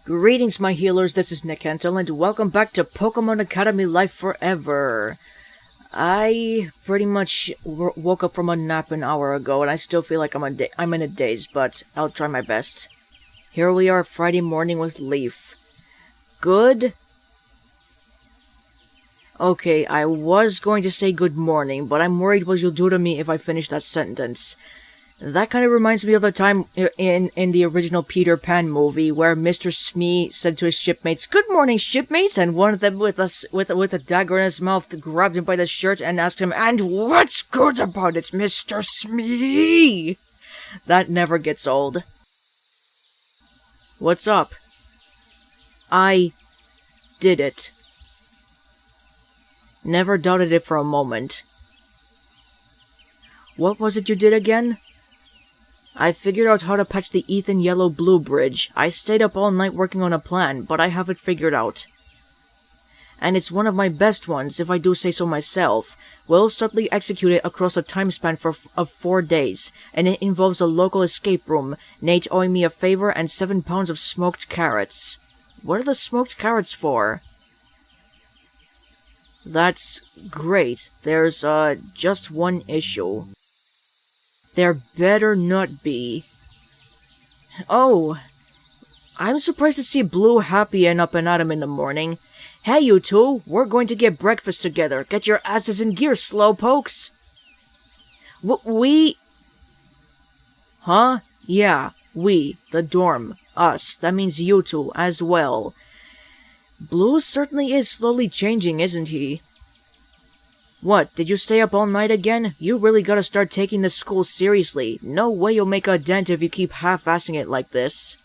Greetings, my healers, this is Nick Hentel, and welcome back to Pokemon Academy Life Forever. I pretty much woke up from a nap an hour ago, and I still feel like I'm in a daze, but I'll try my best. Here we are, Friday morning with Leaf. Good? Okay, I was going to say good morning, but I'm worried what you'll do to me if I finish that sentence. That kind of reminds me of the time in the original Peter Pan movie where Mr. Smee said to his shipmates, "Good morning, shipmates," and one of them with a dagger in his mouth grabbed him by the shirt and asked him, "And what's good about it, Mr. Smee?" That never gets old. What's up? I did it. Never doubted it for a moment. What was it you did again? I figured out how to patch the Ethan Yellow-Blue bridge. I stayed up all night working on a plan, but I have it figured out. And it's one of my best ones, if I do say so myself. We'll subtly execute it across a time span of 4 days, and it involves a local escape room, Nate owing me a favor, and 7 pounds of smoked carrots. What are the smoked carrots for? That's great. There's, just one issue. There better not be. Oh, I'm surprised to see Blue happy and up and at 'em in the morning. Hey, you two, we're going to get breakfast together. Get your asses in gear, slowpokes. We... Huh? Yeah, we, the dorm, us. That means you two as well. Blue certainly is slowly changing, isn't he? What, did you stay up all night again? You really gotta start taking this school seriously. No way you'll make a dent if you keep half-assing it like this.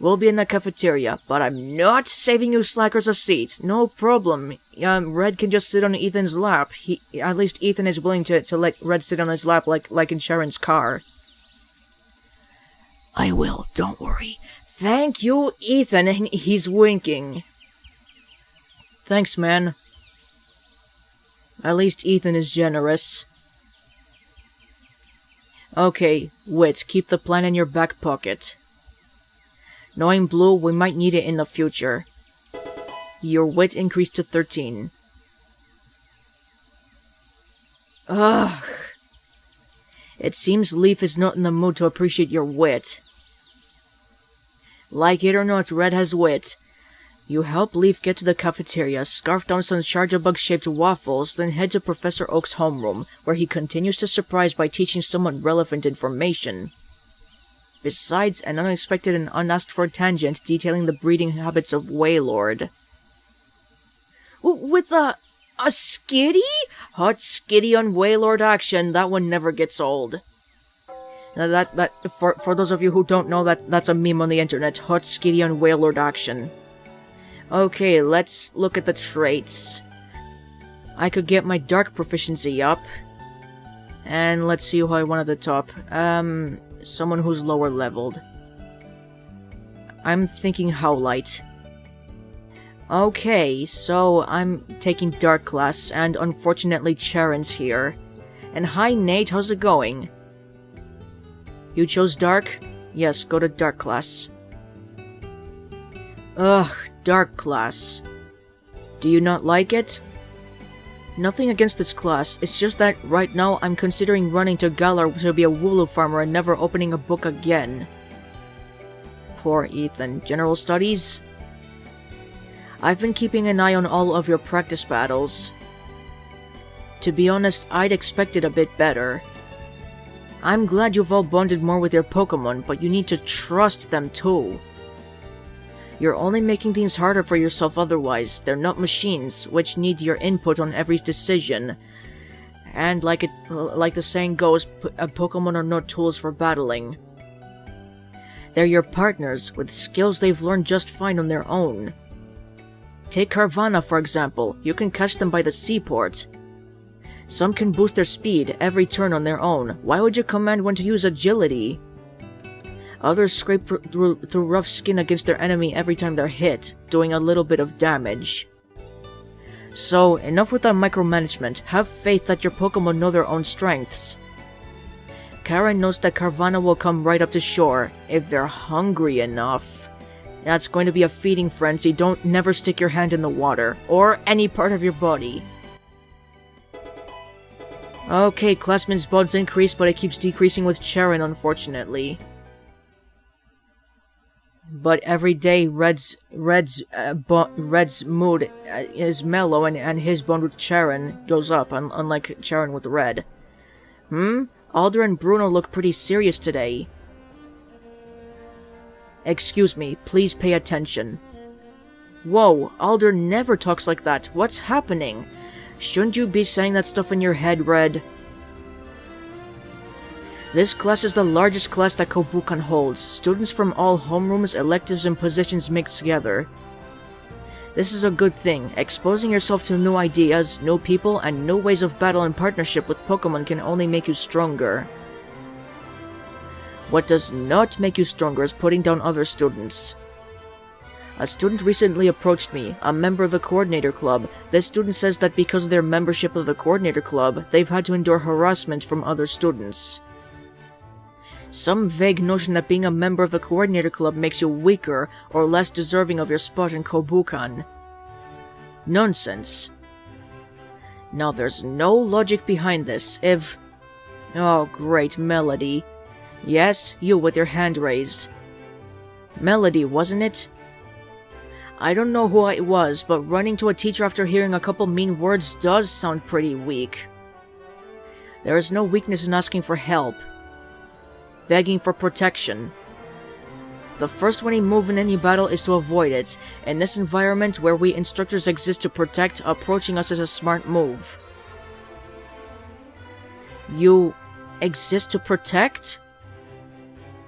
We'll be in the cafeteria, but I'm not saving you slackers a seat. No problem. Red can just sit on Ethan's lap. At least Ethan is willing to let Red sit on his lap like in Sharon's car. I will, don't worry. Thank you, Ethan, and he's winking. Thanks, man. At least Ethan is generous. Okay, Wit, keep the plan in your back pocket. Knowing Blue, we might need it in the future. Your Wit increased to 13. Ugh. It seems Leaf is not in the mood to appreciate your wit. Like it or not, Red has wit. You help Leaf get to the cafeteria, scarf down some Charjabug-shaped waffles, then head to Professor Oak's homeroom, where he continues to surprise by teaching someone relevant information. Besides an unexpected and unasked-for tangent detailing the breeding habits of Wailord. With a skitty? Hot skitty on Wailord action, that one never gets old. Now for those of you who don't know, that's a meme on the internet, hot skitty on Wailord action. Okay, let's look at the traits. I could get my dark proficiency up. And let's see who I want at the top. Someone who's lower leveled. I'm thinking Howlite. Okay, so I'm taking dark class, and unfortunately Charon's here. And hi Nate, how's it going? You chose dark? Yes, go to dark class. Ugh, dark class. Do you not like it? Nothing against this class, it's just that right now I'm considering running to Galar to be a Wooloo farmer and never opening a book again. Poor Ethan. General studies? I've been keeping an eye on all of your practice battles. To be honest, I'd expected a bit better. I'm glad you've all bonded more with your Pokemon, but you need to trust them too. You're only making things harder for yourself otherwise. They're not machines, which need your input on every decision. And like the saying goes, Pokemon are not tools for battling. They're your partners, with skills they've learned just fine on their own. Take Carvanha, for example. You can catch them by the seaport. Some can boost their speed every turn on their own. Why would you command one to use agility? Others scrape through rough skin against their enemy every time they're hit, doing a little bit of damage. So, enough with that micromanagement. Have faith that your Pokemon know their own strengths. Karen knows that Carvanha will come right up to shore, if they're hungry enough. That's going to be a feeding frenzy. Don't never stick your hand in the water, or any part of your body. Okay, Classman's buds increase, but it keeps decreasing with Charon, unfortunately. But every day, Red's mood is mellow, and his bond with Charon goes up, unlike Charon with Red. Alder and Bruno look pretty serious today. Excuse me, please pay attention. Whoa, Alder never talks like that. What's happening? Shouldn't you be saying that stuff in your head, Red? This class is the largest class that Kobukan holds. Students from all homerooms, electives, and positions mixed together. This is a good thing. Exposing yourself to new ideas, new people, and new ways of battle in partnership with Pokemon can only make you stronger. What does not make you stronger is putting down other students. A student recently approached me, a member of the Coordinator Club. This student says that because of their membership of the Coordinator Club, they've had to endure harassment from other students. Some vague notion that being a member of the Coordinator Club makes you weaker or less deserving of your spot in Kobukan. Nonsense. Now there's no logic behind this. Oh great, Melody. Yes, you with your hand raised. Melody, wasn't it? I don't know who it was, but running to a teacher after hearing a couple mean words does sound pretty weak. There is no weakness in asking for help. Begging for protection. The first winning move in any battle is to avoid it. In this environment where we instructors exist to protect, approaching us is a smart move. You exist to protect?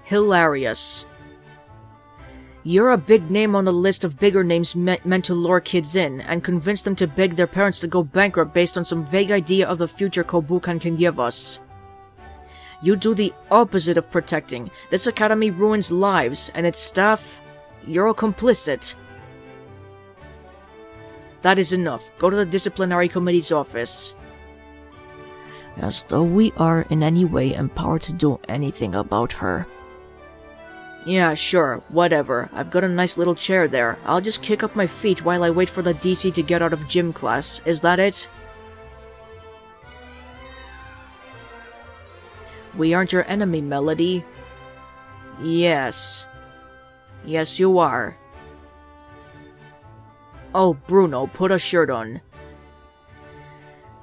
Hilarious. You're a big name on the list of bigger names meant to lure kids in, and convince them to beg their parents to go bankrupt based on some vague idea of the future Kobukan can give us. You do the opposite of protecting. This academy ruins lives, and its staff, you're a complicit. That is enough. Go to the disciplinary committee's office. As though we are in any way empowered to do anything about her. Yeah, sure, whatever. I've got a nice little chair there. I'll just kick up my feet while I wait for the DC to get out of gym class. Is that it? We aren't your enemy, Melody. Yes. Yes, you are. Oh, Bruno, put a shirt on.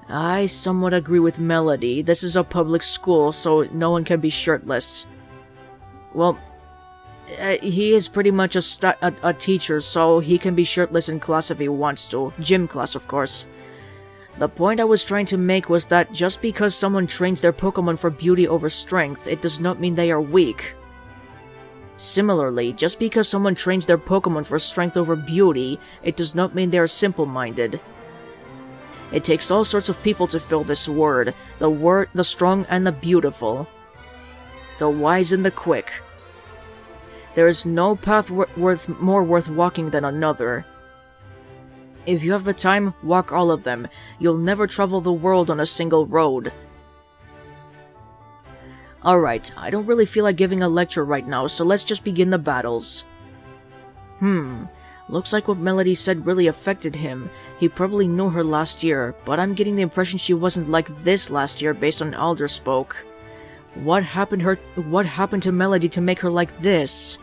I somewhat agree with Melody. This is a public school, so no one can be shirtless. Well, he is pretty much a teacher, so he can be shirtless in class if he wants to. Gym class, of course. The point I was trying to make was that just because someone trains their Pokemon for beauty over strength, it does not mean they are weak. Similarly, just because someone trains their Pokemon for strength over beauty, it does not mean they are simple-minded. It takes all sorts of people to fill this word, the strong and the beautiful. The wise and the quick. There is no path more worth walking than another. If you have the time, walk all of them. You'll never travel the world on a single road. Alright, I don't really feel like giving a lecture right now, so let's just begin the battles. Looks like what Melody said really affected him. He probably knew her last year, but I'm getting the impression she wasn't like this last year based on Alder spoke. What happened to Melody to make her like this?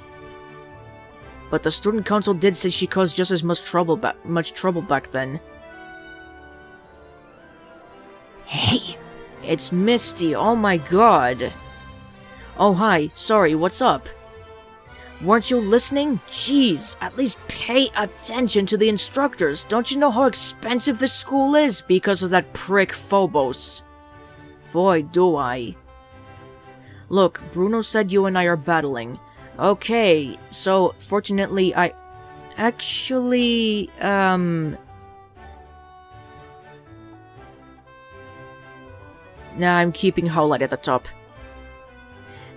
But the student council did say she caused just as much trouble back then. Hey, it's Misty. Oh my god. Oh hi, sorry, what's up? Weren't you listening? Jeez, at least pay attention to the instructors. Don't you know how expensive this school is because of that prick Phobos? Boy, do I. Look, Bruno said you and I are battling. Okay, so fortunately I... Actually, Nah, I'm keeping Howlite at the top.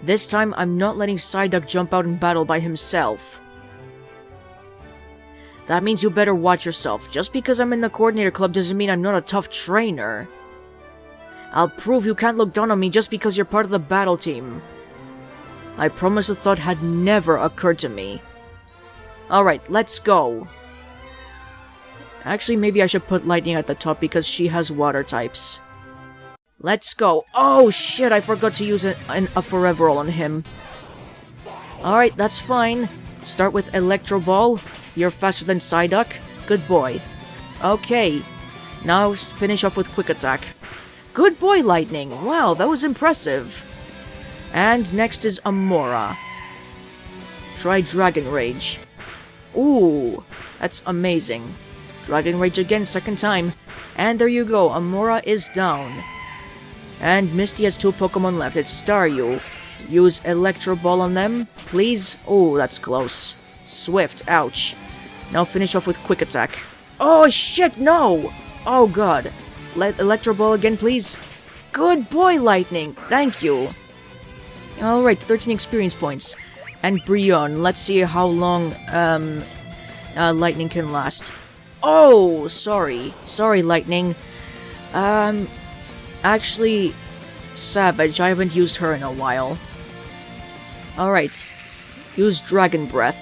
This time, I'm not letting Psyduck jump out and battle by himself. That means you better watch yourself. Just because I'm in the Coordinator Club doesn't mean I'm not a tough trainer. I'll prove you can't look down on me just because you're part of the battle team. I promise the thought had never occurred to me. Alright, let's go. Actually, maybe I should put Lightning at the top because she has water types. Let's go. Oh shit, I forgot to use a Forever Roll on him. Alright, that's fine. Start with Electro Ball. You're faster than Psyduck. Good boy. Okay. Now finish off with Quick Attack. Good boy, Lightning. Wow, that was impressive. And next is Amora. Try Dragon Rage. Ooh, that's amazing. Dragon Rage again, second time. And there you go, Amora is down. And Misty has 2 Pokemon left. It's Staryu. Use Electro Ball on them, please. Oh, that's close. Swift, ouch. Now finish off with Quick Attack. Oh shit, no! Oh god. Electro Ball again, please. Good boy, Lightning. Thank you. Alright, 13 experience points. And Brionne, let's see how long Lightning can last. Oh, sorry. Sorry, Lightning. Actually, Savage, I haven't used her in a while. Alright. Use Dragon Breath.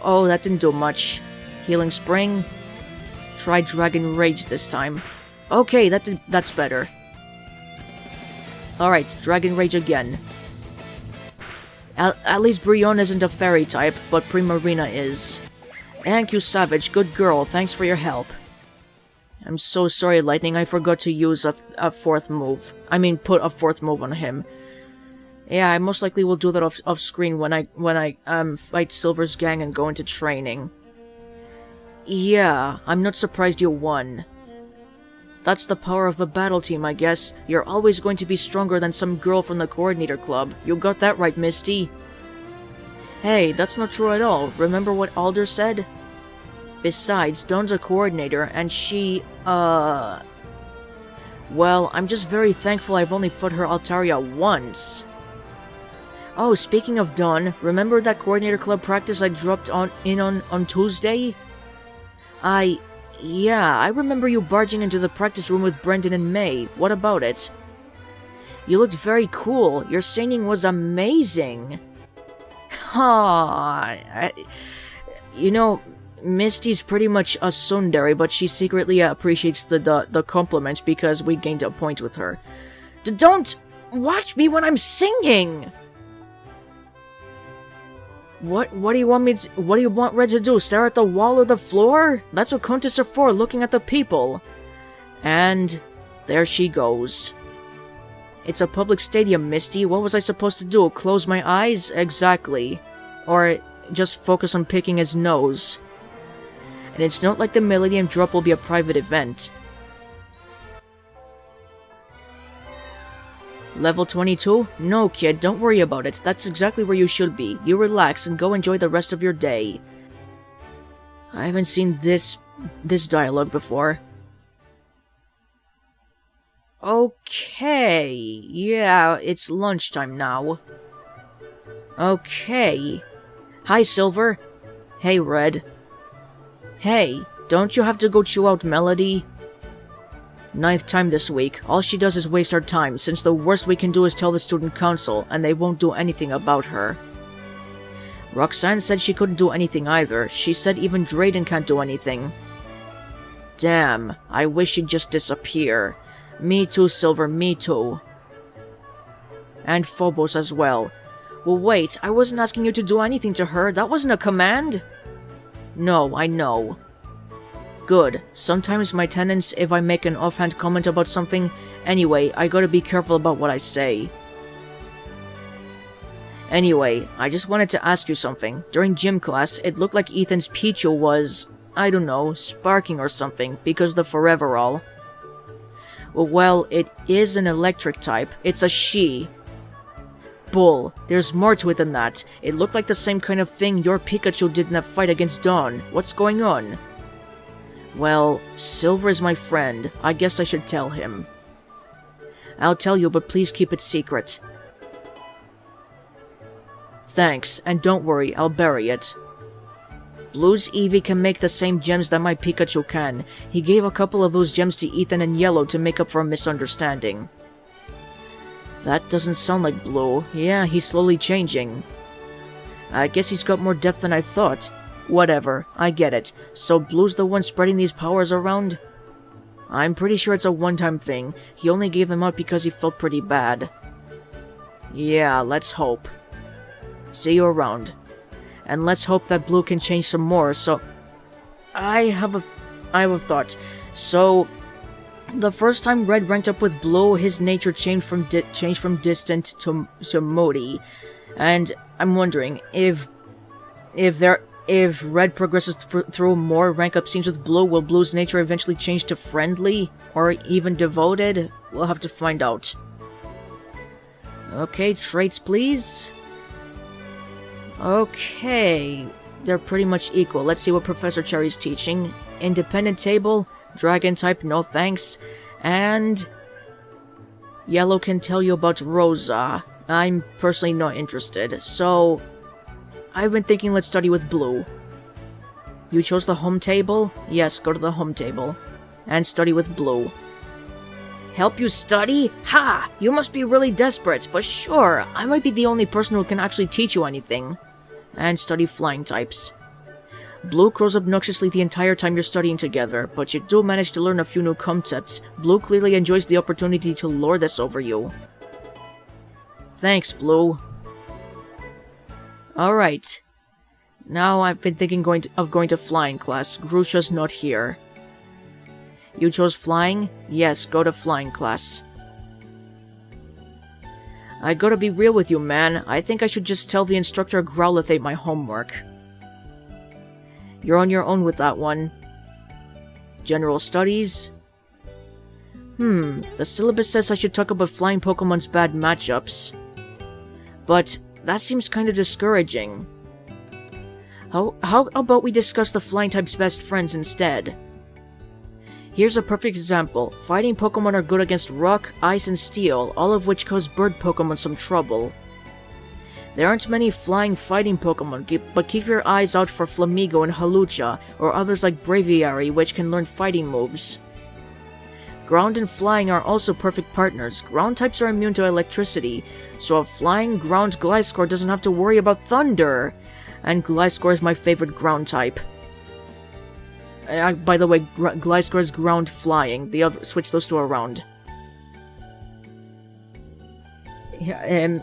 Oh, that didn't do much. Healing Spring. Try Dragon Rage this time. Okay, that's better. Alright, Dragon Rage again. At least Brionne isn't a fairy type, but Primarina is. Thank you, Savage. Good girl. Thanks for your help. I'm so sorry, Lightning. I forgot to use a 4th move. I mean, put a 4th move on him. Yeah, I most likely will do that off screen when I fight Silver's gang and go into training. Yeah, I'm not surprised you won. That's the power of the battle team, I guess. You're always going to be stronger than some girl from the Coordinator Club. You got that right, Misty. Hey, that's not true at all. Remember what Alder said? Besides, Dawn's a coordinator, and she, Well, I'm just very thankful I've only fought her Altaria once. Oh, speaking of Dawn, remember that Coordinator Club practice I dropped in on Tuesday? Yeah, I remember you barging into the practice room with Brendan and May. What about it? You looked very cool. Your singing was amazing. You know, Misty's pretty much a tsundere, but she secretly appreciates the compliment because we gained a point with her. Don't watch me when I'm singing! What do you want Red to do? Stare at the wall or the floor? That's what contests are for, looking at the people. And there she goes. It's a public stadium, Misty. What was I supposed to do? Close my eyes? Exactly. Or just focus on picking his nose. And it's not like the Millennium Drop will be a private event. Level 22? No, kid, don't worry about it. That's exactly where you should be. You relax and go enjoy the rest of your day. I haven't seen this dialogue before. Okay, yeah, it's lunchtime now. Okay. Hi, Silver. Hey, Red. Hey, don't you have to go chew out Melody? 9th time this week. All she does is waste our time, since the worst we can do is tell the student council, and they won't do anything about her. Roxanne said she couldn't do anything either. She said even Drayden can't do anything. Damn, I wish she'd just disappear. Me too, Silver, me too. And Phobos as well. Well, wait, I wasn't asking you to do anything to her. That wasn't a command. No, I know. Good. Sometimes my tenants, if I make an offhand comment about something, anyway, I gotta be careful about what I say. Anyway, I just wanted to ask you something. During gym class, it looked like Ethan's Pichu was, I don't know, sparking or something, because the Forever All. Well, it is an electric type. It's a she. Bull. There's more to it than that. It looked like the same kind of thing your Pikachu did in that fight against Dawn. What's going on? Well, Silver is my friend. I guess I should tell him. I'll tell you, but please keep it secret. Thanks, and don't worry, I'll bury it. Blue's Eevee can make the same gems that my Pikachu can. He gave a couple of those gems to Ethan and Yellow to make up for a misunderstanding. That doesn't sound like Blue. Yeah, he's slowly changing. I guess he's got more depth than I thought. Whatever, I get it. So Blue's the one spreading these powers around? I'm pretty sure it's a one-time thing. He only gave them out because he felt pretty bad. Yeah, let's hope. See you around. And let's hope that Blue can change some more, so... I have a thought. So... the first time Red ranked up with Blue, his nature changed from distant to moody. And I'm wondering, if Red progresses through more rank-up scenes with Blue, will Blue's nature eventually change to friendly? Or even devoted? We'll have to find out. Okay, traits please. Okay, they're pretty much equal. Let's see what Professor Cherry's teaching. Independent table, dragon type, no thanks. And... Yellow can tell you about Rosa. I'm personally not interested, so... I've been thinking let's study with Blue. You chose the home table? Yes, go to the home table. And study with Blue. Help you study? Ha! You must be really desperate, but sure, I might be the only person who can actually teach you anything. And study flying types. Blue crows obnoxiously the entire time you're studying together, but you do manage to learn a few new concepts. Blue clearly enjoys the opportunity to lord this over you. Thanks, Blue. Alright. Now I've been thinking of going to flying class. Grusha's not here. You chose flying? Yes, go to flying class. I gotta be real with you, man. I think I should just tell the instructor Growlithe ate my homework. You're on your own with that one. General studies? The syllabus says I should talk about flying Pokemon's bad matchups. But that seems kinda discouraging. How about we discuss the flying type's best friends instead? Here's a perfect example. Fighting Pokemon are good against Rock, Ice, and Steel, all of which cause bird Pokemon some trouble. There aren't many flying fighting Pokemon, but keep your eyes out for Flamigo and Hawlucha, or others like Braviary, which can learn fighting moves. Ground and flying are also perfect partners. Ground types are immune to electricity, so a flying ground Gliscor doesn't have to worry about thunder! And Gliscor is my favorite ground type. By the way, Gliscor is ground flying. Switch those two around. Yeah,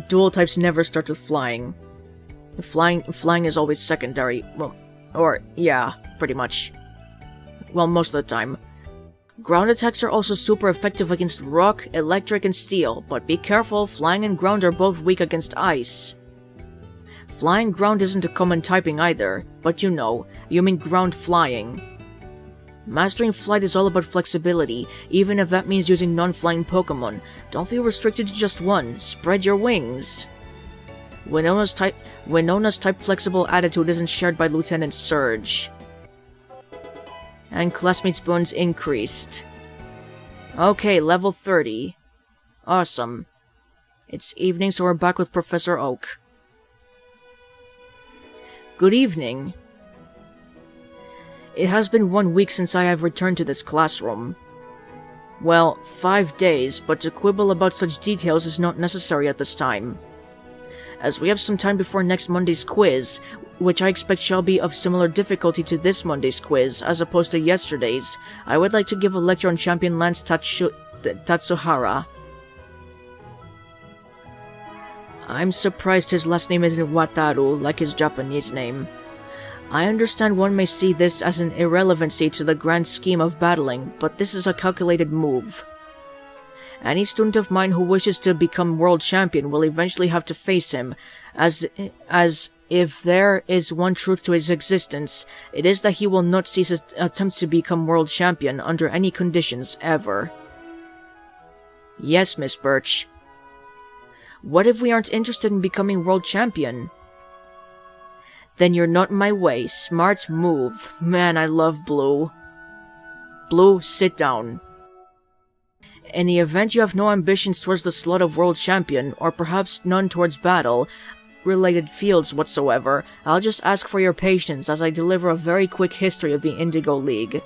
dual types never start with flying. Flying is always secondary. Well, or, yeah, pretty much. Well, most of the time. Ground attacks are also super effective against Rock, Electric, and Steel, but be careful, flying and ground are both weak against Ice. Flying ground isn't a common typing either, but you know, you mean ground flying. Mastering flight is all about flexibility, even if that means using non-flying Pokemon. Don't feel restricted to just one, spread your wings. Winona's type-flexible attitude isn't shared by Lieutenant Surge. And classmates' boons increased. Okay, level 30. Awesome. It's evening, so we're back with Professor Oak. Good evening. It has been 1 week since I have returned to this classroom. Well, 5 days, but to quibble about such details is not necessary at this time. As we have some time before next Monday's quiz, which I expect shall be of similar difficulty to this Monday's quiz, as opposed to yesterday's, I would like to give a lecture on Champion Lance Tatsuhara. I'm surprised his last name isn't Wataru, like his Japanese name. I understand one may see this as an irrelevancy to the grand scheme of battling, but this is a calculated move. Any student of mine who wishes to become world champion will eventually have to face him, as if there is one truth to his existence, it is that he will not cease his attempts to become world champion under any conditions, ever. Yes, Miss Birch. What if we aren't interested in becoming world champion? Then you're not in my way. Smart move. Man, I love Blue. Blue, sit down. In the event you have no ambitions towards the slot of world champion, or perhaps none towards battle-related fields whatsoever, I'll just ask for your patience as I deliver a very quick history of the Indigo League.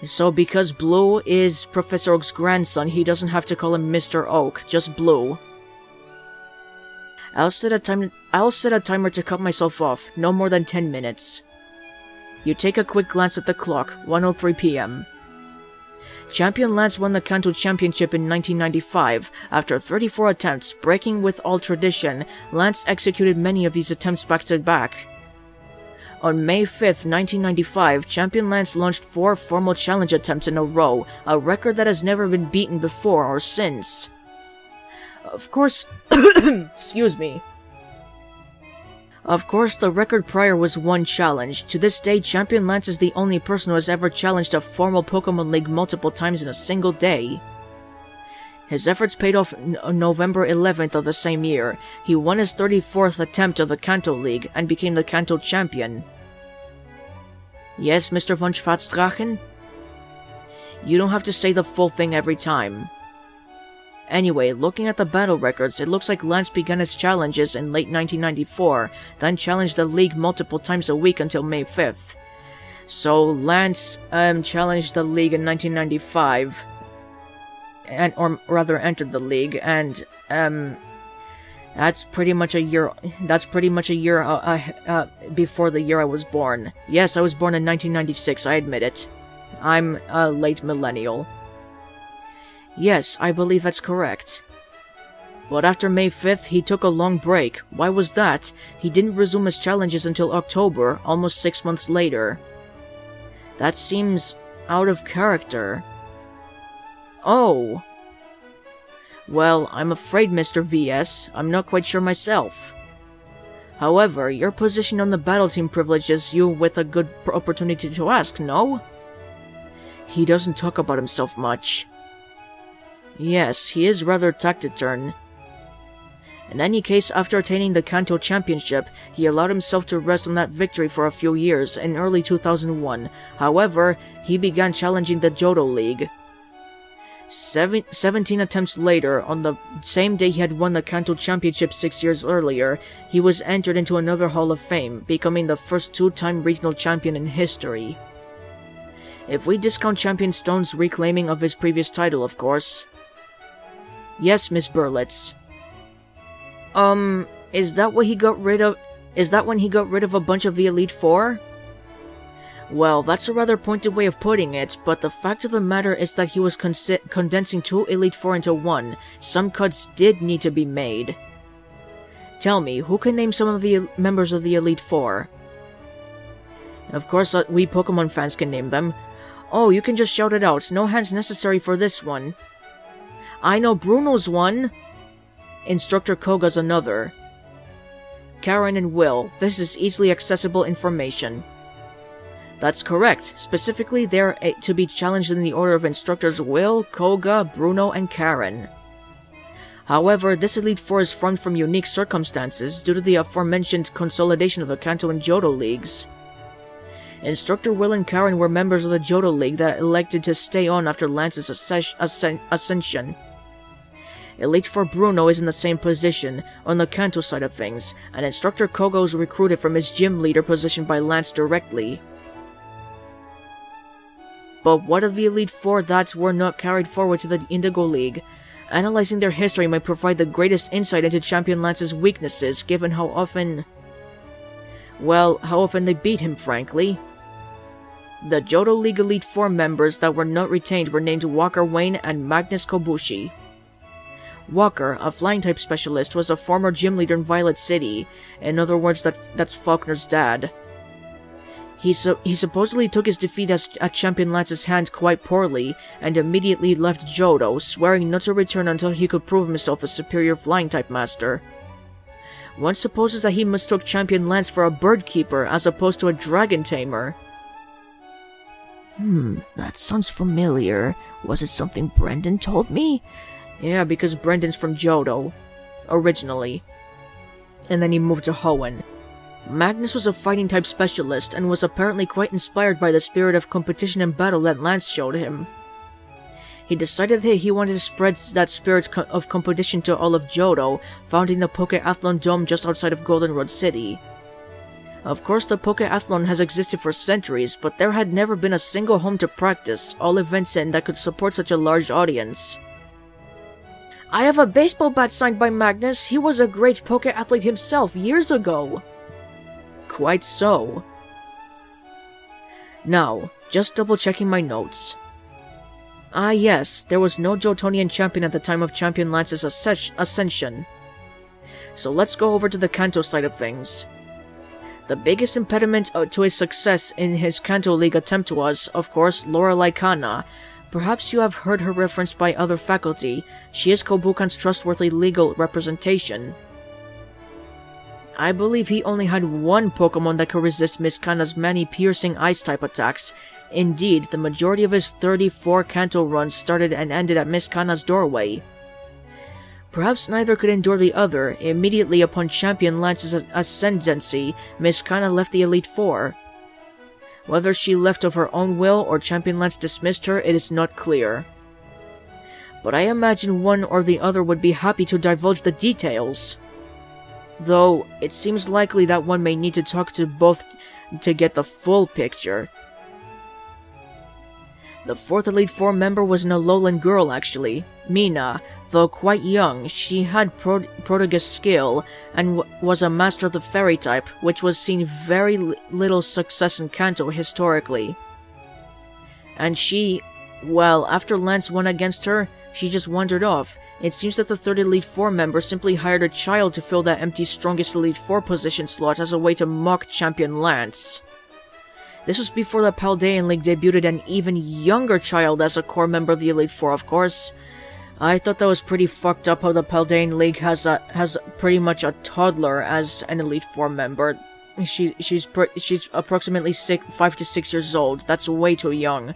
So because Blue is Professor Oak's grandson, he doesn't have to call him Mr. Oak, just Blue. I'll set a timer to cut myself off, no more than 10 minutes. You take a quick glance at the clock, 1:03 p.m. Champion Lance won the Kanto Championship in 1995. After 34 attempts, breaking with all tradition, Lance executed many of these attempts back-to-back. On May 5th, 1995, Champion Lance launched 4 formal challenge attempts in a row, a record that has never been beaten before or since. Of course, excuse me. Of course, the record prior was 1 challenge. To this day, Champion Lance is the only person who has ever challenged a formal Pokemon League multiple times in a single day. His efforts paid off on November 11th of the same year. He won his 34th attempt of the Kanto League and became the Kanto champion. Yes, Mr. von Schwarzdrachen? You don't have to say the full thing every time. Anyway, looking at the battle records, it looks like Lance began his challenges in late 1994, then challenged the league multiple times a week until May 5th. So Lance challenged the league in 1995, or rather entered the league, and that's pretty much a year before the year I was born. Yes, I was born in 1996, I admit it. I'm a late millennial. Yes, I believe that's correct. But after May 5th, he took a long break. Why was that? He didn't resume his challenges until October, almost 6 months later. That seems out of character. Oh. Well, I'm afraid, Mr. VS, I'm not quite sure myself. However, your position on the battle team privileges you with a good opportunity to ask, no? He doesn't talk about himself much. Yes, he is rather taciturn. In any case, after attaining the Kanto Championship, he allowed himself to rest on that victory for a few years in early 2001. However, he began challenging the Johto League. 17 attempts later, on the same day he had won the Kanto Championship 6 years earlier, he was entered into another Hall of Fame, becoming the first 2-time regional champion in history. If we discount Champion Stone's reclaiming of his previous title, of course. Yes, Miss Berlitz. Is that when he got rid of a bunch of the Elite Four? Well, that's a rather pointed way of putting it, but the fact of the matter is that he was condensing 2 Elite Four into 1. Some cuts did need to be made. Tell me, who can name some of the members of the Elite Four? Of course, we Pokemon fans can name them. Oh, you can just shout it out. No hands necessary for this one. I know Bruno's one. Instructor Koga's another. Karen and Will. This is easily accessible information. That's correct. Specifically, they're to be challenged in the order of Instructors Will, Koga, Bruno, and Karen. However, this Elite Four is formed from unique circumstances due to the aforementioned consolidation of the Kanto and Johto Leagues. Instructor Will and Karen were members of the Johto League that elected to stay on after Lance's ascension. Elite Four Bruno is in the same position, on the Kanto side of things, and Instructor Koga was recruited from his gym leader position by Lance directly. But what of the Elite Four that were not carried forward to the Indigo League? Analyzing their history might provide the greatest insight into Champion Lance's weaknesses, given how often they beat him, frankly. The Johto League Elite Four members that were not retained were named Walker Wayne and Magnus Kobushi. Walker, a flying-type specialist, was a former gym leader in Violet City. In other words, that's Faulkner's dad. He supposedly took his defeat at Champion Lance's hand quite poorly, and immediately left Johto, swearing not to return until he could prove himself a superior flying-type master. One supposes that he mistook Champion Lance for a bird keeper as opposed to a dragon tamer. That sounds familiar. Was it something Brendan told me? Yeah, because Brendan's from Johto, originally. And then he moved to Hoenn. Magnus was a fighting-type specialist, and was apparently quite inspired by the spirit of competition and battle that Lance showed him. He decided that he wanted to spread that spirit of competition to all of Johto, founding the Pokeathlon Dome just outside of Goldenrod City. Of course, the Pokeathlon has existed for centuries, but there had never been a single home to practice, all events in, that could support such a large audience. I have a baseball bat signed by Magnus. He was a great poke athlete himself years ago. Quite so. Now, just double-checking my notes. Ah yes, there was no Jotonian champion at the time of Champion Lance's ascension. So let's go over to the Kanto side of things. The biggest impediment to his success in his Kanto League attempt was, of course, Lorelei Kana. Perhaps you have heard her referenced by other faculty. She is Kobukan's trustworthy legal representation. I believe he only had one Pokemon that could resist Miss Kana's many piercing ice-type attacks. Indeed, the majority of his 34 Kanto runs started and ended at Miss Kana's doorway. Perhaps neither could endure the other. Immediately upon Champion Lance's ascendancy, Miss Kana left the Elite Four. Whether she left of her own will or Champion Lance dismissed her, it is not clear. But I imagine one or the other would be happy to divulge the details. Though, it seems likely that one may need to talk to both to get the full picture. The fourth Elite Four member was an Alolan girl, actually. Mina. Though quite young, she had Protagus skill, and was a master of the Fairy type, which was seen very little success in Kanto historically. And she, well, after Lance won against her, she just wandered off. It seems that the third Elite Four member simply hired a child to fill that empty strongest Elite Four position slot as a way to mock Champion Lance. This was before the Paldean League debuted an even younger child as a core member of the Elite Four, of course. I thought that was pretty fucked up how the Paldean League has pretty much a toddler as an Elite Four member. She's approximately 5 to 6 years old. That's way too young.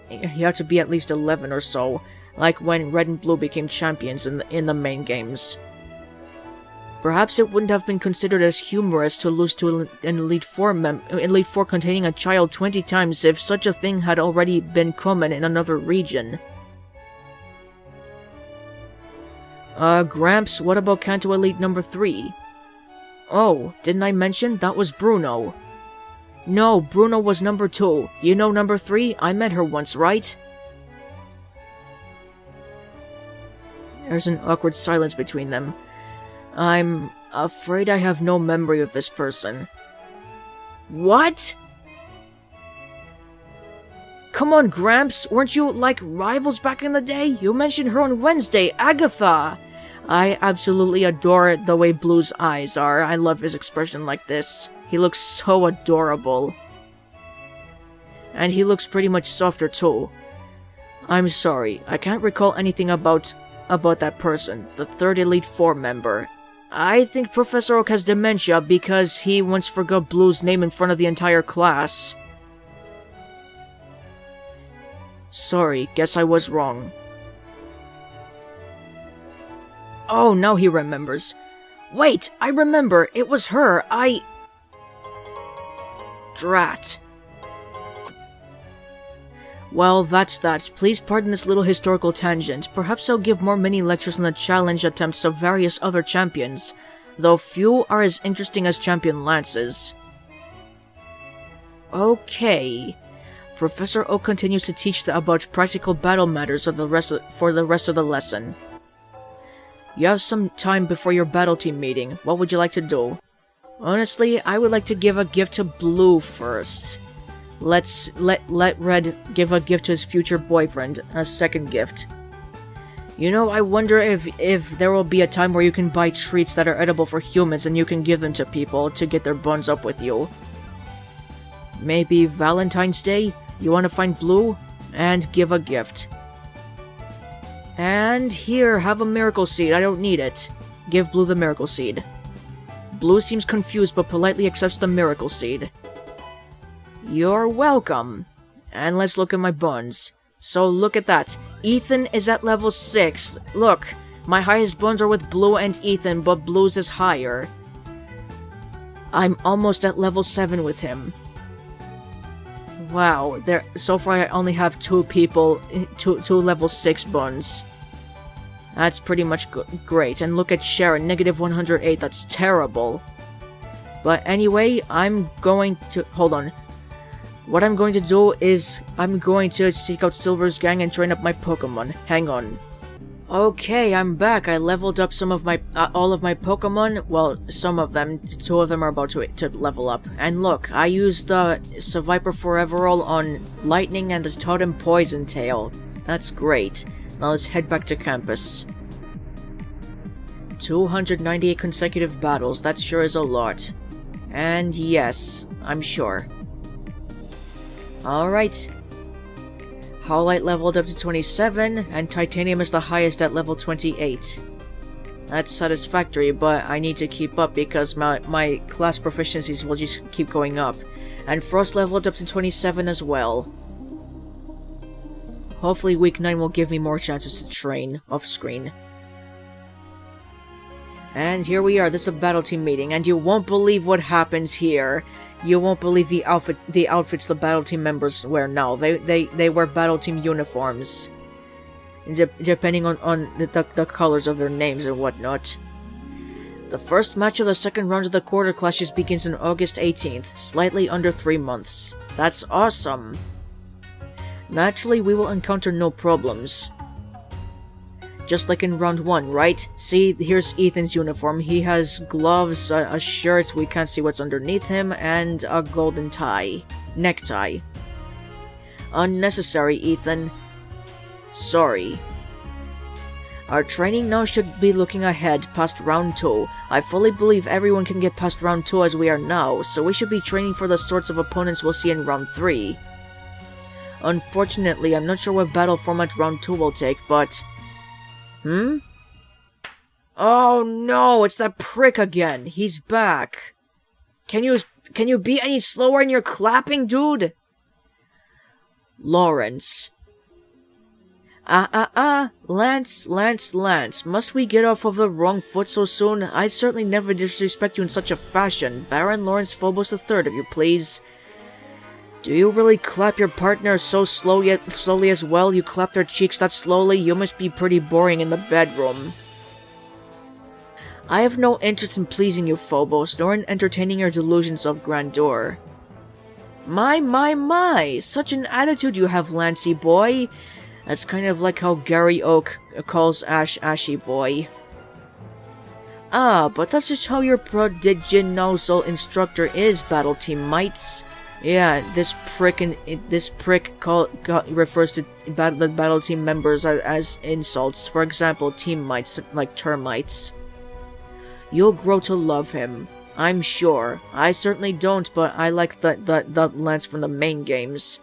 You have to be at least 11 or so, like when Red and Blue became champions in the main games. Perhaps it wouldn't have been considered as humorous to lose to an Elite Four containing a child 20 times if such a thing had already been common in another region. Gramps, what about Kanto Elite number 3? Oh, didn't I mention that was Bruno? No, Bruno was number 2. You know number 3? I met her once, right? There's an awkward silence between them. I'm afraid I have no memory of this person. What? Come on, Gramps, weren't you, like, rivals back in the day? You mentioned her on Wednesday, Agatha! I absolutely adore the way Blue's eyes are. I love his expression like this. He looks so adorable. And he looks pretty much softer too. I'm sorry, I can't recall anything about that person, the third Elite Four member. I think Professor Oak has dementia because he once forgot Blue's name in front of the entire class. Sorry, guess I was wrong. Oh, now he remembers. Wait, I remember, it was her, Drat. Well, that's that. Please pardon this little historical tangent. Perhaps I'll give more mini-lectures on the challenge attempts of various other champions, though few are as interesting as Champion Lance's. Okay. Professor Oak continues to teach about practical battle matters for the rest of the lesson. You have some time before your battle team meeting. What would you like to do? Honestly, I would like to give a gift to Blue first. Let Red give a gift to his future boyfriend, a second gift. You know, I wonder if there will be a time where you can buy treats that are edible for humans and you can give them to people to get their buns up with you. Maybe Valentine's Day? You want to find Blue? And give a gift. And here, have a miracle seed. I don't need it. Give Blue the miracle seed. Blue seems confused but politely accepts the miracle seed. You're welcome. And let's look at my buns. So look at that. Ethan is at level 6. Look, my highest buns are with Blue and Ethan, but Blue's is higher. I'm almost at level 7 with him. Wow, so far I only have 2 people, two level 6 buns. That's pretty much great. And look at Sharon, negative 108, that's terrible. But anyway, I'm going to... Hold on. What I'm going to do is, I'm going to seek out Silver's gang and train up my Pokemon. Hang on. Okay, I'm back. I leveled up some of my, all of my Pokemon. Well, some of them. 2 of them are about to level up. And look, I used the Seviper Foreverall on Lightning and the Totem Poison Tail. That's great. Now let's head back to campus. 298 consecutive battles, that sure is a lot. And yes, I'm sure. Alright. Howlite leveled up to 27, and Titanium is the highest at level 28. That's satisfactory, but I need to keep up because my class proficiencies will just keep going up. And Frost leveled up to 27 as well. Hopefully week 9 will give me more chances to train off-screen. And here we are, this is a battle team meeting, and you won't believe what happens here. You won't believe the outfits the battle team members wear now. They wear battle team uniforms. Depending on the colors of their names and whatnot. The first match of the second round of the quarter clashes begins on August 18th, slightly under 3 months. That's awesome! Naturally, we will encounter no problems. Just like in round 1, right? See, here's Ethan's uniform. He has gloves, a shirt, we can't see what's underneath him, and a golden tie. Necktie. Unnecessary, Ethan. Sorry. Our training now should be looking ahead, past round 2. I fully believe everyone can get past round 2 as we are now, so we should be training for the sorts of opponents we'll see in round 3. Unfortunately, I'm not sure what battle format round 2 will take, but... Oh no, it's that prick again. He's back. Can you be any slower in your clapping, dude? Lawrence. Lance. Must we get off of the wrong foot so soon? I'd certainly never disrespect you in such a fashion. Baron Lawrence Phobos III, if you please. Do you really clap your partner so slowly as well? You clap their cheeks that slowly? You must be pretty boring in the bedroom. I have no interest in pleasing you, Phobos, nor in entertaining your delusions of grandeur. My! Such an attitude you have, Lancey boy! That's kind of like how Gary Oak calls Ash Ashy boy. Ah, but that's just how your prodiginosal instructor is, battle team mites. Yeah, this prick refers to the battle team members as insults. For example, team mites, like termites. You'll grow to love him, I'm sure. I certainly don't, but I like the Lance from the main games.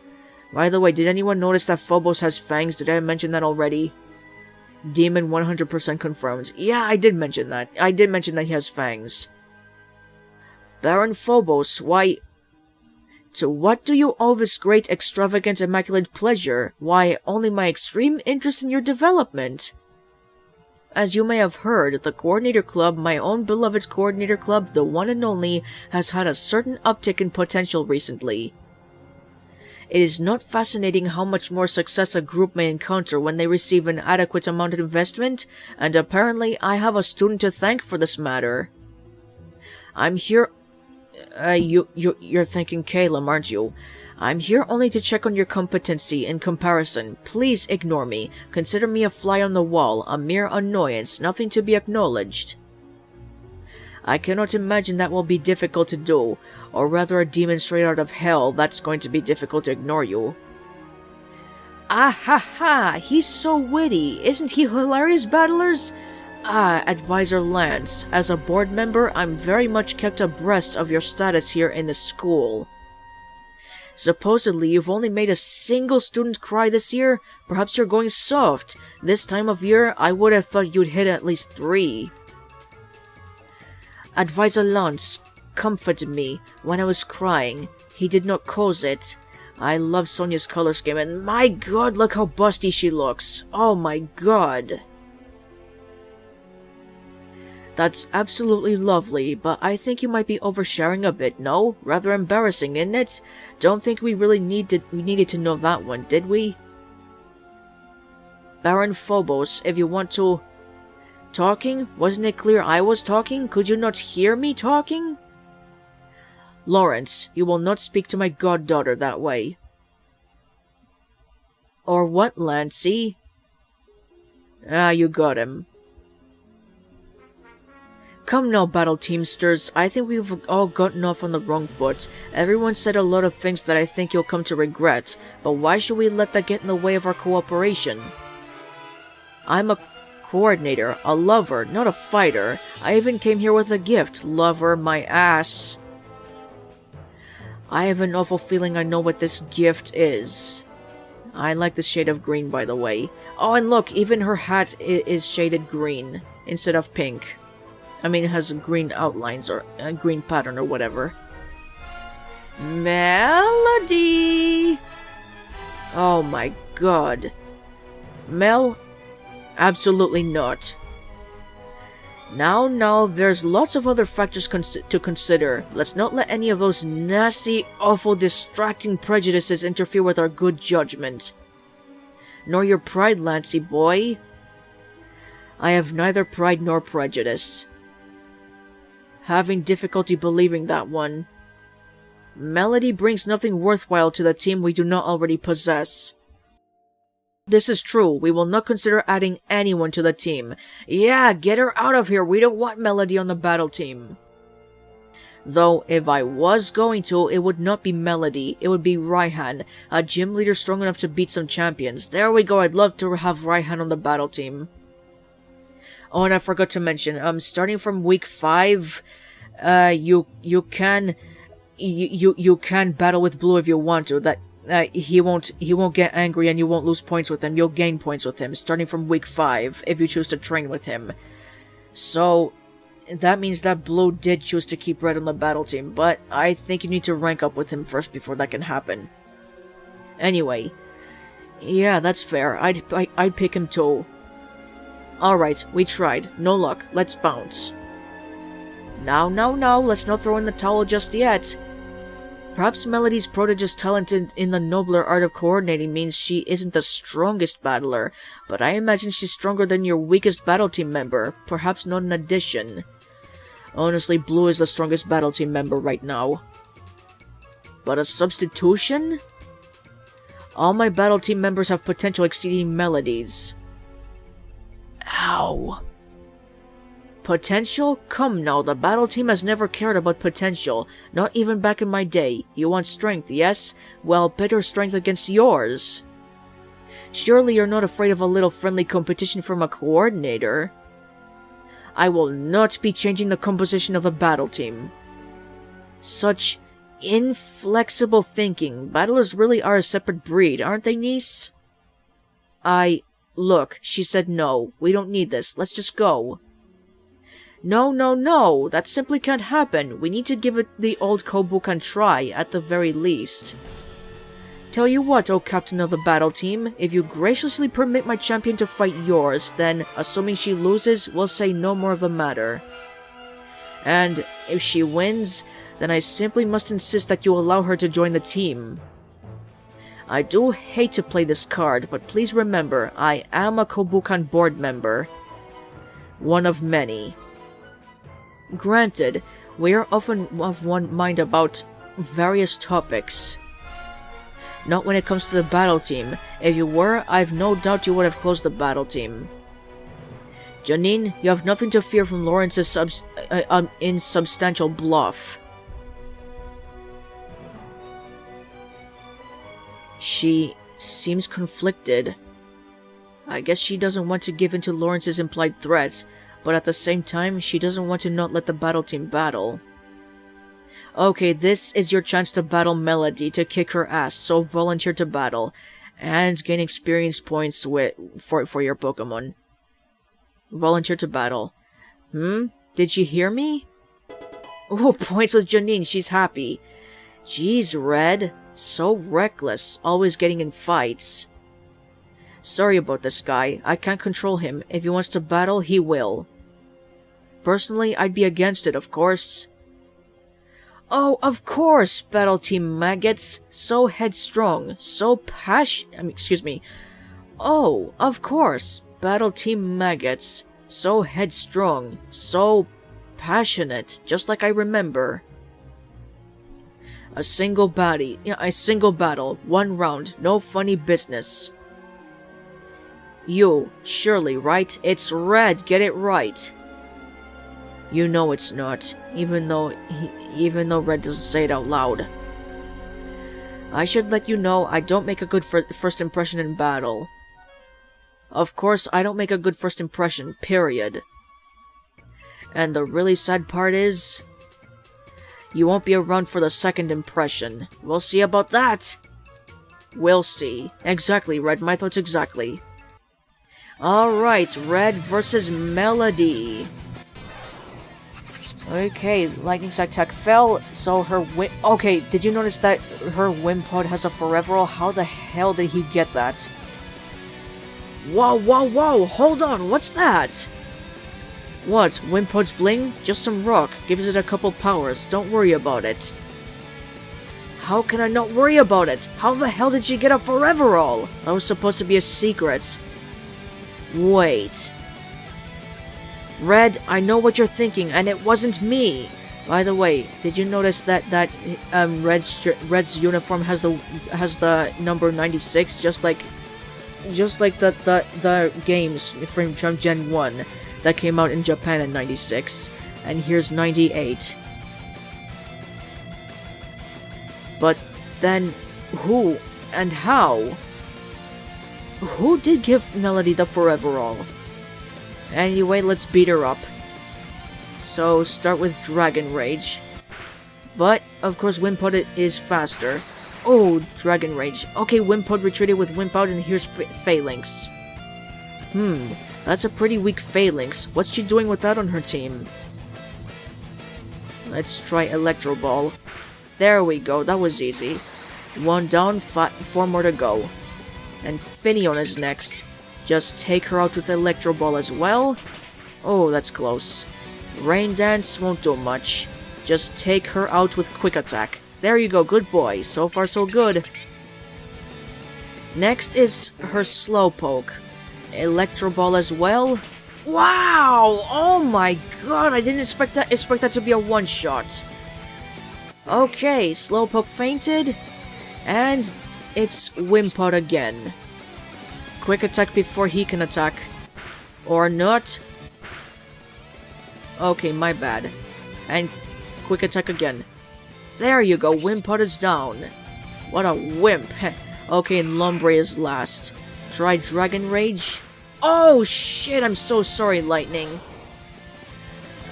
By the way, did anyone notice that Phobos has fangs? Did I mention that already? Demon 100% confirmed. Yeah, I did mention that. I did mention that he has fangs. Baron Phobos, why... To what do you owe this great, extravagant, immaculate pleasure? Why, only my extreme interest in your development. As you may have heard, the Coordinator Club, my own beloved Coordinator Club, the one and only, has had a certain uptick in potential recently. It is not fascinating how much more success a group may encounter when they receive an adequate amount of investment, and apparently I have a student to thank for this matter. I'm here... You're thinking Caleb, aren't you? I'm here only to check on your competency in comparison. Please ignore me. Consider me a fly on the wall, a mere annoyance, nothing to be acknowledged. I cannot imagine that will be difficult to do, or rather a demon straight out of hell that's going to be difficult to ignore you. Ah ha ha! He's so witty! Isn't he hilarious, battlers? Ah, Advisor Lance, as a board member, I'm very much kept abreast of your status here in the school. Supposedly, you've only made a single student cry this year? Perhaps you're going soft. This time of year, I would have thought you'd hit at least 3. Advisor Lance comforted me when I was crying. He did not cause it. I love Sonia's color scheme, and my god, look how busty she looks. Oh my god. That's absolutely lovely, but I think you might be oversharing a bit, no? Rather embarrassing, isn't it? Don't think we really needed to know that one, did we? Baron Phobos, if you want to... Talking? Wasn't it clear I was talking? Could you not hear me talking? Lawrence, you will not speak to my goddaughter that way. Or what, Lancey? Ah, you got him. Come now, Battle Teamsters, I think we've all gotten off on the wrong foot. Everyone said a lot of things that I think you'll come to regret, but why should we let that get in the way of our cooperation? I'm a coordinator, a lover, not a fighter. I even came here with a gift. Lover, my ass. I have an awful feeling I know what this gift is. I like the shade of green, by the way. Oh, and look, even her hat is shaded green instead of pink. I mean, it has green outlines or a green pattern or whatever. Melody! Oh my god. Mel? Absolutely not. Now, there's lots of other factors to consider. Let's not let any of those nasty, awful, distracting prejudices interfere with our good judgment. Nor your pride, Lancey boy. I have neither pride nor prejudice. Having difficulty believing that one. Melody brings nothing worthwhile to the team we do not already possess. This is true. We will not consider adding anyone to the team. Yeah, get her out of here. We don't want Melody on the battle team. Though, if I was going to, it would not be Melody. It would be Raihan, a gym leader strong enough to beat some champions. There we go. I'd love to have Raihan on the battle team. Oh, and I forgot to mention, starting from week 5, you can battle with Blue if you want to. That he won't get angry and you won't lose points with him. You'll gain points with him starting from week 5 if you choose to train with him. So that means that Blue did choose to keep Red on the battle team, but I think you need to rank up with him first before that can happen. Anyway, yeah, that's fair. I'd pick him too. Alright, we tried. No luck. Let's bounce. Now, let's not throw in the towel just yet. Perhaps Melody's prodigious talent in the nobler art of coordinating means she isn't the strongest battler, but I imagine she's stronger than your weakest battle team member, perhaps not an addition. Honestly, Blue is the strongest battle team member right now. But a substitution? All my battle team members have potential exceeding Melody's. Ow. Potential? Come now, the battle team has never cared about potential, not even back in my day. You want strength, yes? Well, better strength against yours. Surely you're not afraid of a little friendly competition from a coordinator. I will not be changing the composition of the battle team. Such inflexible thinking. Battlers really are a separate breed, aren't they, niece? Look, she said no. We don't need this. Let's just go. No. That simply can't happen. We need to give it the old Kobukan try, at the very least. Tell you what, oh captain of the battle team, if you graciously permit my champion to fight yours, then, assuming she loses, we'll say no more of the matter. And if she wins, then I simply must insist that you allow her to join the team. I do hate to play this card, but please remember, I am a Kobukan board member. One of many. Granted, we are often of one mind about various topics. Not when it comes to the battle team. If you were, I've no doubt you would have closed the battle team. Janine, you have nothing to fear from Lawrence's insubstantial bluff. She seems conflicted. I guess she doesn't want to give in to Lawrence's implied threat, but at the same time, she doesn't want to not let the battle team battle. Okay, this is your chance to battle Melody, to kick her ass, so volunteer to battle, and gain experience points for your Pokemon. Volunteer to battle. Did you hear me? Oh, points with Janine, she's happy. Jeez, Red. So reckless, always getting in fights. Sorry about this guy. I can't control him. If he wants to battle, he will. Personally, I'd be against it, of course. Oh, of course, Battle Team Maggots. So headstrong, so Oh, of course, Battle Team Maggots. So headstrong, so passionate, just like I remember. A single battle, one round, no funny business. You, surely, right? It's red, get it right. You know it's not, even though Red doesn't say it out loud. I should let you know I don't make a good first impression in battle. Of course, I don't make a good first impression, period. And the really sad part is, you won't be around for the second impression. We'll see about that. We'll see. Exactly, Red, my thoughts exactly. Alright, Red versus Melody. Okay, lightning attack fell, so her okay, did you notice that her Wimpod has a forever all? How the hell did he get that? Whoa, hold on, what's that? What, Wimpod's bling? Just some rock, gives it a couple powers, don't worry about it. How can I not worry about it? How the hell did she get a forever all? That was supposed to be a secret. Wait. Red, I know what you're thinking, and it wasn't me. By the way, did you notice that Red's uniform has the number 96, just like the games from Gen 1 that came out in Japan in 96, and here's 98. But then, who and how? Who did give Melody the forever all? Anyway, let's beat her up. So, start with Dragon Rage. But, of course, Wimpod is faster. Oh, Dragon Rage. Okay, Wimpod retreated with Wimp Out, and here's Phalanx. That's a pretty weak Phalanx. What's she doing with that on her team? Let's try Electro Ball. There we go, that was easy. 1 down, 4 more to go. And Finneon is next. Just take her out with Electro Ball as well. Oh, that's close. Rain Dance won't do much. Just take her out with Quick Attack. There you go, good boy. So far so good. Next is her Slowpoke. Electro Ball as well. Wow! Oh my god, I didn't expect that to be a one-shot. Okay, Slowpoke fainted. And it's Wimpod again. Quick Attack before he can attack. Or not. Okay, my bad. And Quick Attack again. There you go, Wimpod is down. What a wimp. Okay, and Lombre is last. Try Dragon Rage. Oh shit, I'm so sorry, Lightning.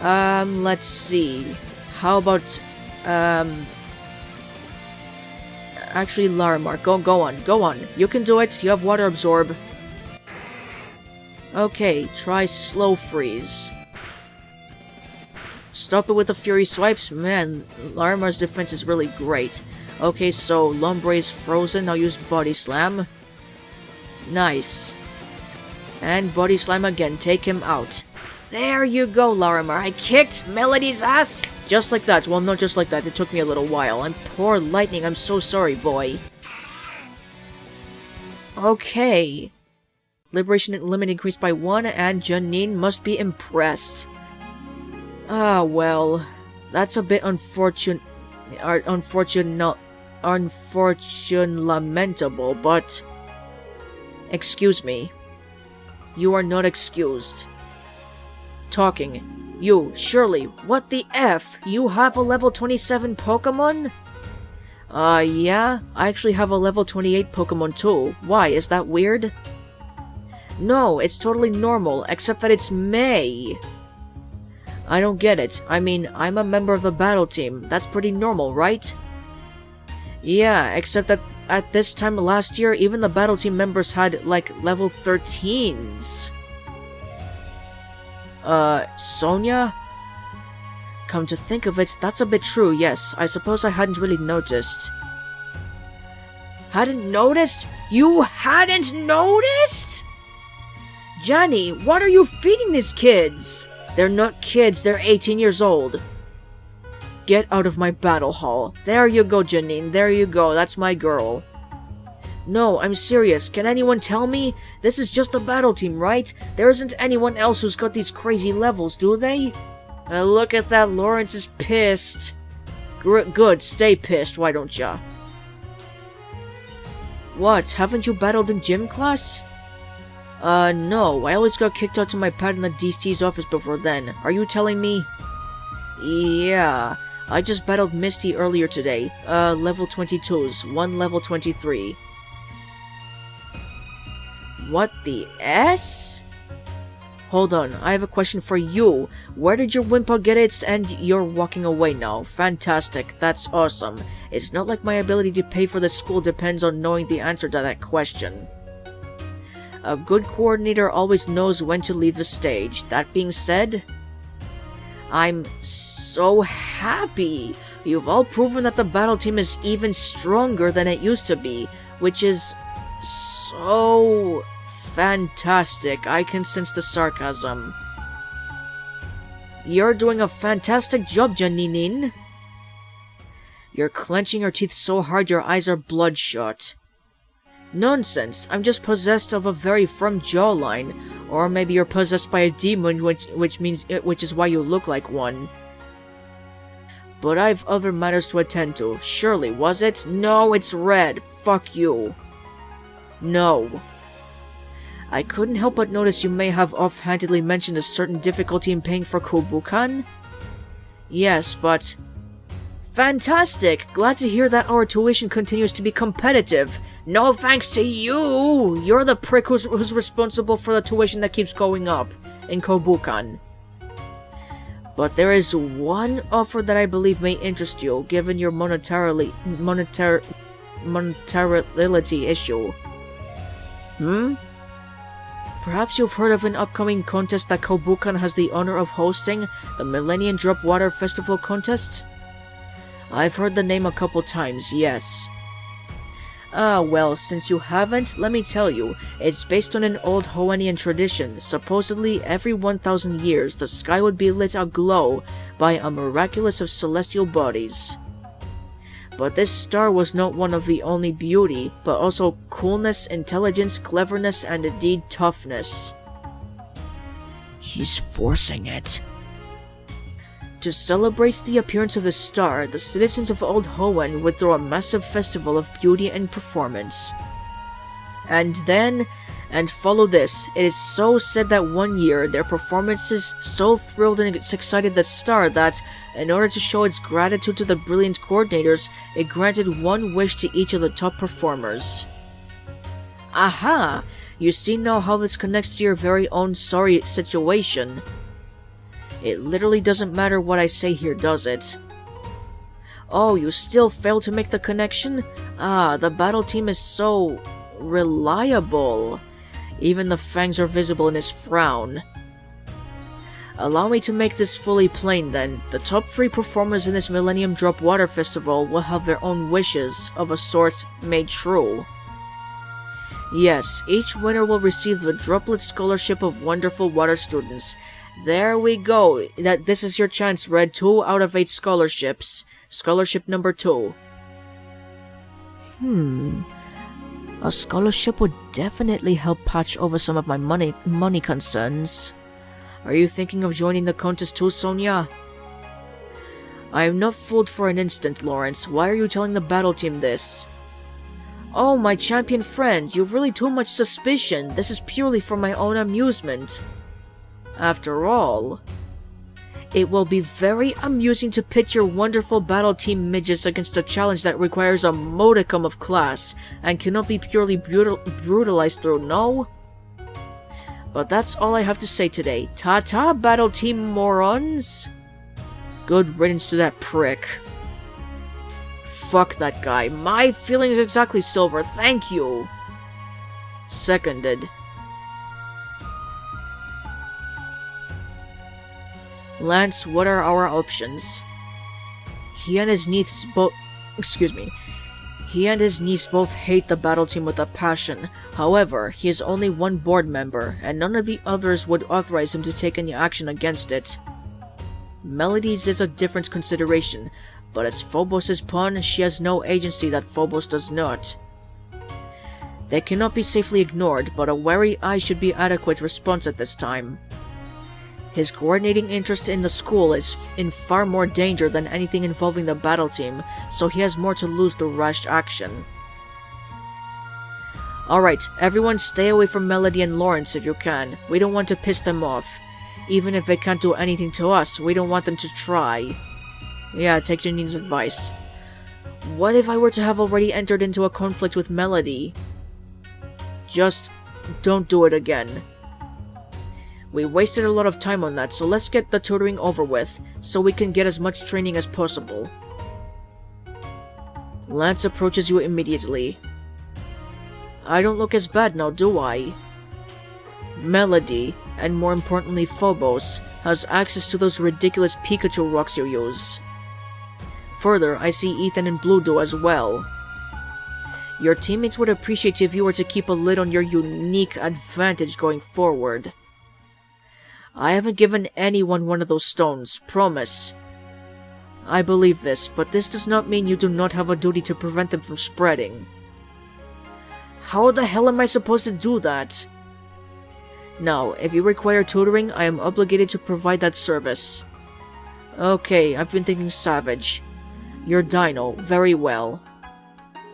Let's see. How about, actually, Larimar, go on. You can do it, you have Water Absorb. Okay, try Slow Freeze. Stop it with the Fury Swipes. Man, Larimar's defense is really great. Okay, so Lombre is frozen, I'll use Body Slam. Nice. And Body Slam again, take him out. There you go, Larimar, I kicked Melody's ass! Just like that. Well, not just like that. It took me a little while. And poor Lightning, I'm so sorry, boy. Okay. Liberation limit increased by 1, and Janine must be impressed. Ah, well. That's a bit lamentable, but... Excuse me. You are not excused. Talking. You, Shirley, what the F? You have a level 27 Pokemon? Yeah, I actually have a level 28 Pokemon too. Why, is that weird? No, it's totally normal, except that it's May. I don't get it. I mean, I'm a member of the battle team. That's pretty normal, right? Yeah, except that at this time last year, even the battle team members had, like, level 13s. Sonia? Come to think of it, that's a bit true, yes. I suppose I hadn't really noticed. Hadn't noticed? You hadn't noticed? Johnny, what are you feeding these kids? They're not kids, they're 18 years old. Get out of my battle hall. There you go, Janine, there you go, that's my girl. No, I'm serious. Can anyone tell me? This is just a battle team, right? There isn't anyone else who's got these crazy levels, do they? Look at that, Lawrence is pissed. Good, stay pissed, why don't ya? What, haven't you battled in gym class? No, I always got kicked out to my pad in the DC's office before then. Are you telling me? Yeah, I just battled Misty earlier today. Level 22s, 1 level 23. What the S? Hold on, I have a question for you. Where did your Wimpa get its and you're walking away now? Fantastic, that's awesome. It's not like my ability to pay for the school depends on knowing the answer to that question. A good coordinator always knows when to leave the stage. That being said, I'm so happy. You've all proven that the battle team is even stronger than it used to be, which is so fantastic. I can sense the sarcasm. You're doing a fantastic job, Janinin. You're clenching your teeth so hard your eyes are bloodshot. Nonsense, I'm just possessed of a very firm jawline. Or maybe you're possessed by a demon, which is why you look like one. But I've other matters to attend to. Surely, was it? No, it's red. Fuck you. No. I couldn't help but notice you may have offhandedly mentioned a certain difficulty in paying for Kobukan. Yes, but... Fantastic! Glad to hear that our tuition continues to be competitive. No thanks to you! You're the prick who's responsible for the tuition that keeps going up in Kobukan. But there is one offer that I believe may interest you, given your monetarity issue. Perhaps you've heard of an upcoming contest that Kobukan has the honor of hosting, the Millennium Drop Water Festival Contest? I've heard the name a couple times, yes. Well, since you haven't, let me tell you, it's based on an old Hoennian tradition. Supposedly, every 1,000 years, the sky would be lit aglow by a miraculous of celestial bodies. But this star was not one of the only beauty, but also coolness, intelligence, cleverness, and indeed toughness. He's forcing it. To celebrate the appearance of the star, the citizens of Old Hoenn would throw a massive festival of beauty and performance. And follow this, it is so said that one year, their performances so thrilled and excited the star that, in order to show its gratitude to the brilliant coordinators, it granted one wish to each of the top performers. Aha! You see now how this connects to your very own sorry situation. It literally doesn't matter what I say here, does it? Oh, you still fail to make the connection? Ah, the battle team is so... reliable. Even the fangs are visible in his frown. Allow me to make this fully plain then. The top 3 performers in this Millennium Drop Water Festival will have their own wishes, of a sort, made true. Yes, each winner will receive the Droplet Scholarship of Wonderful Water Students. There we go. This is your chance, Red. 2 out of 8 scholarships. Scholarship number 2. A scholarship would definitely help patch over some of my money concerns. Are you thinking of joining the contest too, Sonia? I am not fooled for an instant, Lawrence. Why are you telling the battle team this? Oh, my champion friend, you've really too much suspicion. This is purely for my own amusement. After all, it will be very amusing to pit your wonderful battle team midgets against a challenge that requires a modicum of class and cannot be purely brutalized through, no? But that's all I have to say today. Ta-ta, battle team morons! Good riddance to that prick. Fuck that guy. My feelings exactly, Silver. Thank you. Seconded. Lance, what are our options? He and his niece both hate the battle team with a passion. However, he is only one board member, and none of the others would authorize him to take any action against it. Melody's is a different consideration, but as Phobos' pawn, she has no agency that Phobos does not. They cannot be safely ignored, but a wary eye should be adequate response at this time. His coordinating interest in the school is in far more danger than anything involving the battle team, so he has more to lose through rash action. Alright, everyone stay away from Melody and Lawrence if you can. We don't want to piss them off. Even if they can't do anything to us, we don't want them to try. Yeah, take Janine's advice. What if I were to have already entered into a conflict with Melody? Just don't do it again. We wasted a lot of time on that, so let's get the tutoring over with, so we can get as much training as possible. Lance approaches you immediately. I don't look as bad now, do I? Melody, and more importantly Phobos, has access to those ridiculous Pikachu rocks you use. Further, I see Ethan and Blue do as well. Your teammates would appreciate if you were to keep a lid on your unique advantage going forward. I haven't given anyone one of those stones, promise. I believe this, but this does not mean you do not have a duty to prevent them from spreading. How the hell am I supposed to do that? Now, if you require tutoring, I am obligated to provide that service. Okay, I've been thinking Savage. You're Dino, very well.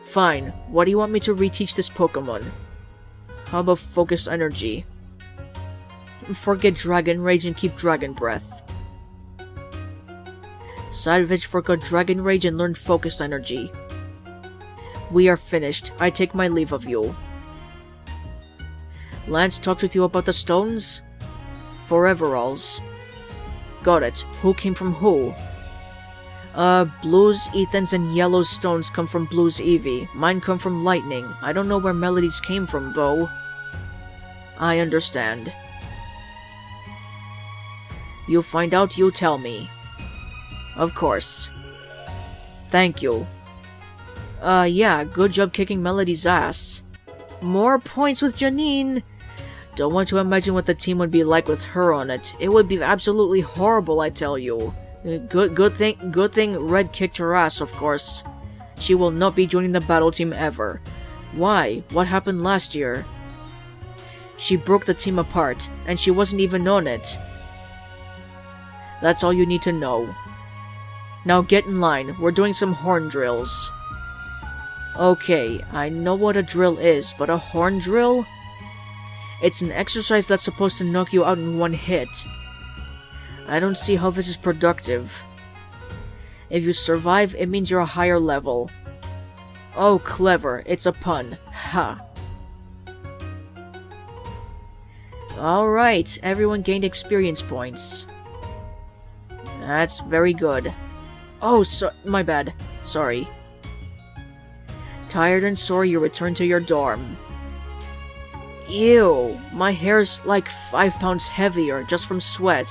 Fine, what do you want me to reteach this Pokemon? How about Focus Energy? Forget Dragon Rage and keep Dragon Breath. Savage forgot Dragon Rage and learned Focus Energy. We are finished. I take my leave of you. Lance talked with you about the stones? Foreveralls. Got it. Who came from who? Blue's, Ethan's, and Yellow's stones come from Blue's Eevee. Mine come from Lightning. I don't know where Melody's came from, though. I understand. You find out, you tell me. Of course. Thank you. Yeah, good job kicking Melody's ass. More points with Janine! Don't want to imagine what the team would be like with her on it. It would be absolutely horrible, I tell you. Good thing Red kicked her ass, of course. She will not be joining the battle team ever. Why? What happened last year? She broke the team apart, and she wasn't even on it. That's all you need to know. Now get in line, we're doing some horn drills. Okay, I know what a drill is, but a horn drill? It's an exercise that's supposed to knock you out in one hit. I don't see how this is productive. If you survive, it means you're a higher level. Oh, clever, it's a pun. Ha. Alright, everyone gained experience points. That's very good. Oh, my bad. Sorry. Tired and sore, you return to your dorm. Ew, my hair's like 5 pounds heavier just from sweat.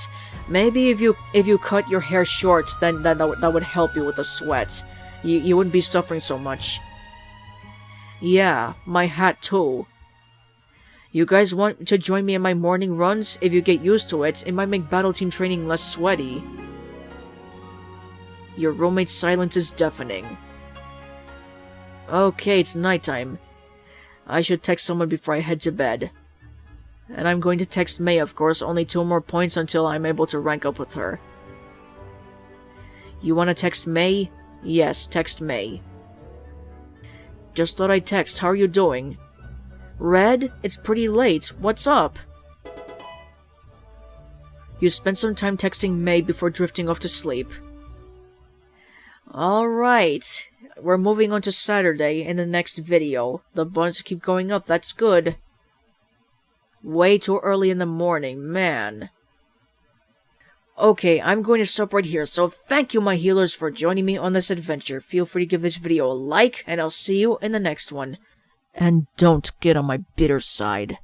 Maybe if you cut your hair short, then that would help you with the sweat. You wouldn't be suffering so much. Yeah, my hat too. You guys want to join me in my morning runs? If you get used to it, it might make battle team training less sweaty. Your roommate's silence is deafening. Okay, it's nighttime. I should text someone before I head to bed. And I'm going to text May, of course, only 2 more points until I'm able to rank up with her. You want to text May? Yes, text May. Just thought I'd text, how are you doing? Red? It's pretty late, what's up? You spent some time texting May before drifting off to sleep. Alright, we're moving on to Saturday in the next video. The buttons keep going up, that's good. Way too early in the morning, man. Okay, I'm going to stop right here, so thank you my healers for joining me on this adventure. Feel free to give this video a like, and I'll see you in the next one. And don't get on my bitter side.